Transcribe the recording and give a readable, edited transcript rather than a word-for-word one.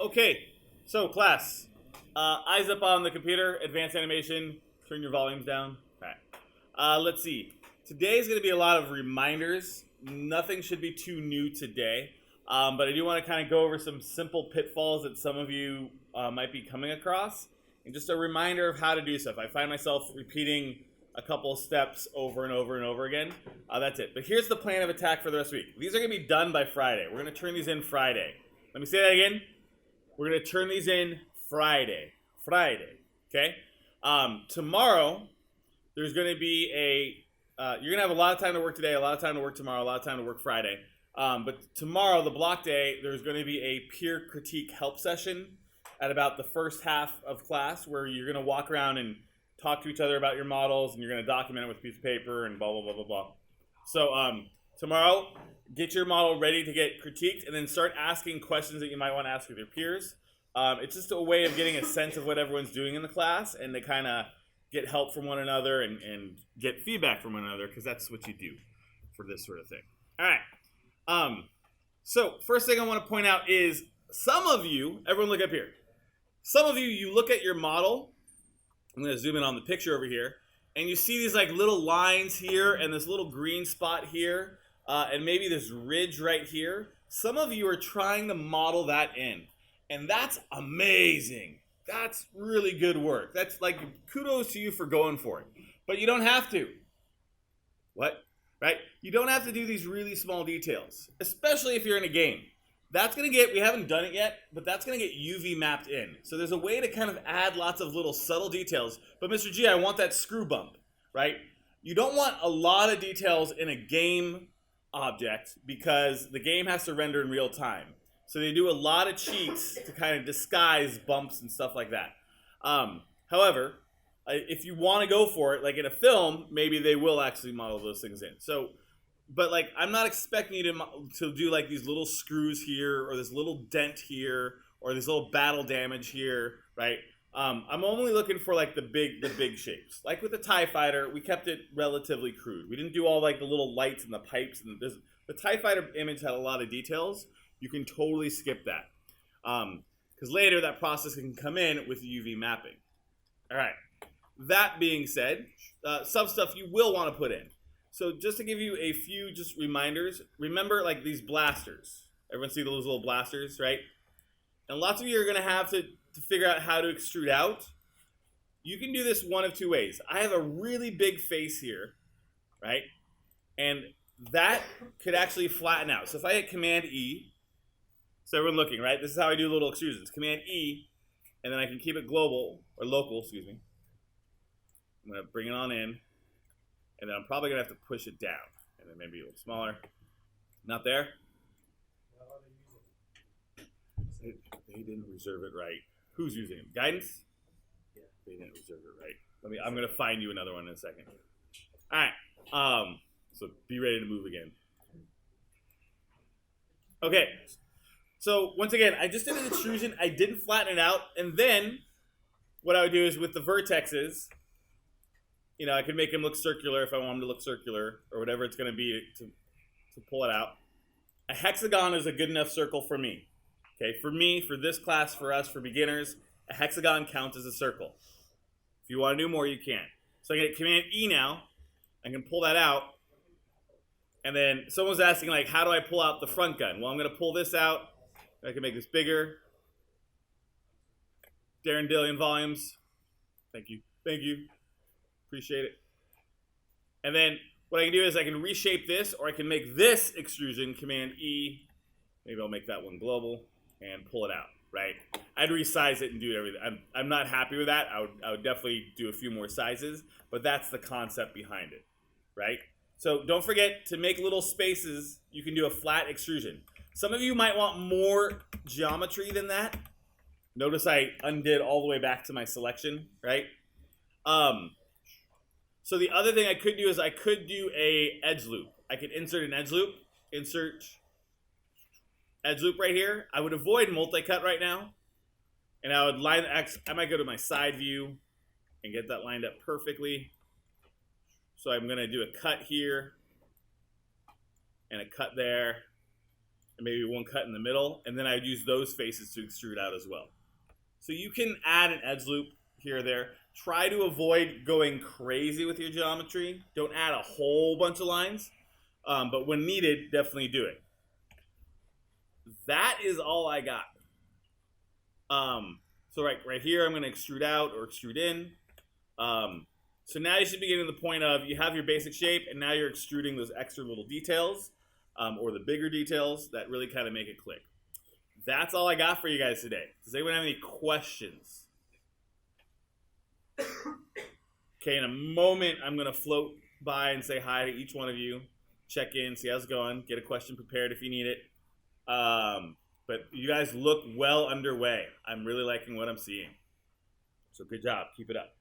Okay, so class, eyes up on the computer, advanced animation, turn your volumes down. All right. Let's see. Today is going to be a lot of reminders. Nothing should be too new today, but I do want to kind of go over some simple pitfalls that some of you might be coming across, and just a reminder of how to do stuff. I find myself repeating a couple of steps over and over and over again. That's it. But here's the plan of attack for the rest of the week. These are going to be done by Friday. We're going to turn these in Friday. Let me say that again. We're going to turn these in Friday. Okay? Tomorrow, there's going to be you're going to have a lot of time to work today, a lot of time to work tomorrow, a lot of time to work Friday. But tomorrow, the block day, there's going to be a peer critique help session at about the first half of class where you're going to walk around and talk to each other about your models, and you're going to document it with a piece of paper and blah, blah, blah, blah, blah. So tomorrow, get your model ready to get critiqued, and then start asking questions that you might want to ask with your peers. It's just a way of getting a sense of what everyone's doing in the class, and to kind of get help from one another and get feedback from one another, because that's what you do for this sort of thing. All right. So first thing I want to point out is some of you, everyone look up here. Some of you look at your model. I'm going to zoom in on the picture over here, and you see these like little lines here and this little green spot here, and maybe this ridge right here. Some of you are trying to model that in, and that's amazing. That's really good work. That's like kudos to you for going for it. But you don't have to. What? Right? You don't have to do these really small details, especially if you're in a game. That's going to get, we haven't done it yet, but that's going to get UV mapped in. So there's a way to kind of add lots of little subtle details. But Mr. G, I want that screw bump, right? You don't want a lot of details in a game object because the game has to render in real time. So they do a lot of cheats to kind of disguise bumps and stuff like that. However, if you want to go for it, like in a film, maybe they will actually model those things in. So, but like, I'm not expecting you to do like these little screws here, or this little dent here, or this little battle damage here, right? I'm only looking for like the big shapes. Like with the TIE Fighter, we kept it relatively crude. We didn't do all like the little lights and the pipes. And the TIE Fighter image had a lot of details. You can totally skip that. Because later that process can come in with UV mapping. All right. That being said, some stuff you will want to put in. So just to give you a few just reminders, remember like these blasters. Everyone see those little blasters, right? And lots of you are going to have to figure out how to extrude out. You can do this one of two ways. I have a really big face here, right? And that could actually flatten out. So if I hit Command E, so everyone looking, right? This is how I do little extrusions. Command E, and then I can keep it global, or local, excuse me. I'm going to bring it on in. And then I'm probably going to have to push it down. And then maybe a little smaller. Not there? They didn't reserve it right. Who's using it? Guidance? Yeah. They didn't reserve it right. I'm going to find you another one in a second. All right. So be ready to move again. Okay. So once again, I just did an extrusion. I didn't flatten it out. And then what I would do is with the vertexes, you know, I could make them look circular if I want them to look circular, or whatever it's going to be to pull it out. A hexagon is a good enough circle for me. Okay, for me, for this class, for us, for beginners, a hexagon counts as a circle. If you want to do more, you can. So I get Command E now. I can pull that out. And then someone's asking, like, how do I pull out the front gun? Well, I'm going to pull this out. I can make this bigger. Darren Dillion volumes. Thank you. Thank you. Appreciate it. And then what I can do is I can reshape this, or I can make this extrusion, Command E. Maybe I'll make that one global and pull it out, right? I'd resize it and do everything. I'm not happy with that. I would definitely do a few more sizes, but that's the concept behind it, right? So don't forget to make little spaces. You can do a flat extrusion. Some of you might want more geometry than that. Notice I undid all the way back to my selection, right? So the other thing I could do is I could do a edge loop. I could insert an edge loop, insert edge loop right here. I would avoid multi-cut right now. And I would line, I might go to my side view and get that lined up perfectly. So I'm going to do a cut here and a cut there and maybe one cut in the middle, and then I'd use those faces to extrude out as well. So you can add an edge loop here or there. Try to avoid going crazy with your geometry. Don't add a whole bunch of lines, but when needed, definitely do it. That is all I got. So right here, I'm going to extrude out or extrude in. So now you should be getting to the point of you have your basic shape, and now you're extruding those extra little details, or the bigger details that really kind of make it click. That's all I got for you guys today. Does anyone have any questions? Okay, in a moment, I'm going to float by and say hi to each one of you, check in, see how's it going, get a question prepared if you need it. But you guys look well underway. I'm really liking what I'm seeing. So good job. Keep it up.